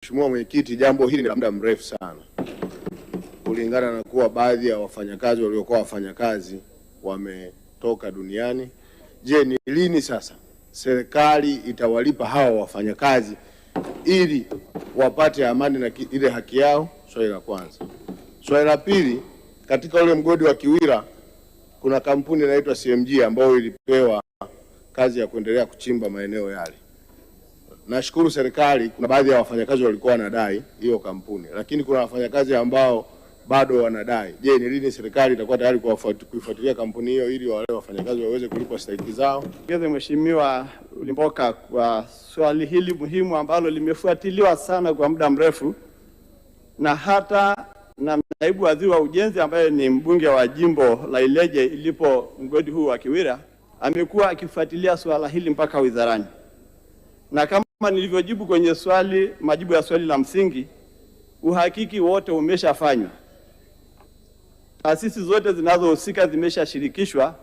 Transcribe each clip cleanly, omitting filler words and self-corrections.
Mheshimiwa Mwenyekiti, jambo hili ni la muda mrefu sana, kulingana na kuwa baadhi ya wafanyakazi waliokuwa wafanyakazi wametoka duniani. Je, ni lini sasa serikali itawalipa hawa wafanyakazi ili wapate amani na ile haki yao? Swali la kwanza. Swali la pili, katika ule mgodi wa Kiwira kuna kampuni inaitwa CMG ambayo ilipewa kazi ya kuendelea kuchimba maeneo yale. Nashukuru serikali, kuna baadhi ya wafanyakazi walikuwa wanadai hiyo kampuni, lakini kuna wafanyakazi ambao bado wanadai. Je, ni lini serikali itakuwa tayari kuifuatilia kampuni hiyo ili wale wafanyakazi waweze kulipwa stahiki zao? Mheshimiwa Ulimboka kwa swali hili muhimu ambalo limefuatiliwa sana kwa muda mrefu, na hata na naibu waziri wa ujenzi ambaye ni mbunge wa jimbo la Ileje ilipo mgodi huu wa Kiwira amekuwa akifuatilia swala hili mpaka wizarani. Na kama nilivyojibu kwenye majibu ya swali la msingi, uhakiki wote umeshafanywa. Taasisi zote zinazohusika zimeshashirikishwa,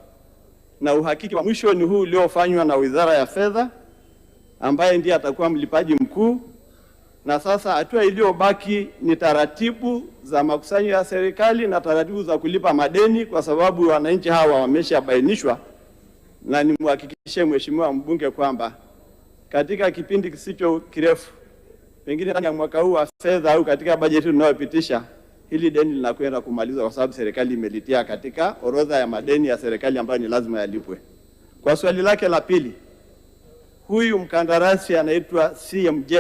na uhakiki wa mwisho ni huu uliofanywa na Wizara ya Fedha ambaye ndiye atakuwa mlipaji mkuu. Na sasa hatua iliyobaki ni taratibu za makusanyo ya serikali na taratibu za kulipa madeni, kwa sababu wananchi hawa wameshabainishwa. Na nimhakikishie Mheshimiwa mbunge kwamba katika kipindi kisicho kirefu, pengine ndani ya mwaka huu wa fedha au katika bajeti tunayopitisha, hili deni linakwenda kumalizwa, kwa sababu serikali imelitia katika orodha ya madeni ya serikali ambayo ni lazima yalipwe. Kwa swali lake la pili, huyu mkandarasi anaitwa CMJ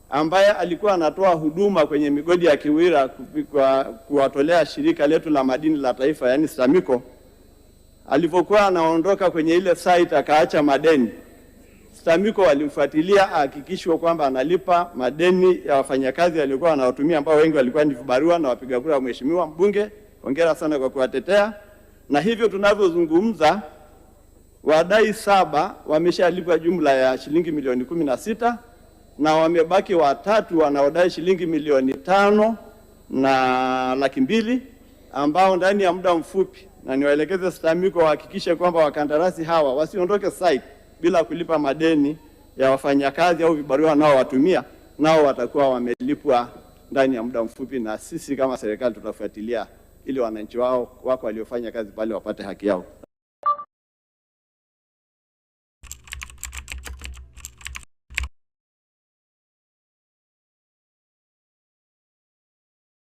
ambaye alikuwa anatoa huduma kwenye migodi ya Kiwira kuwatolea shirika letu la madini la taifa, yani STAMICO, alipokuwa anaondoka kwenye ile site akaacha madeni, STAMICO walimfuatilia hakikishwa kwamba analipa madeni ya wafanyakazi waliokuwa wanawatumia, ambao wengi walikuwa ni vibarua na wapiga kura wa Mheshimiwa mbunge. Hongera sana kwa kuwatetea. Na hivyo tunavyozungumza, wadai 7 wameshalipwa jumla ya shilingi milioni 16, na wamebaki watatu wanaodai shilingi milioni 5 na laki mbili, ambao ndani ya muda mfupi, na niwaelekeze STAMICO wahakikishe kwamba wakandarasi hawa wasiondoke site bila kulipa madeni ya wafanyakazi au vibarua nao watumia, nao watakuwa wamelipwa ndani ya muda mfupi, na sisi kama serikali tutafuatilia ili wananchi wako waliofanya kazi pale wapate haki yao.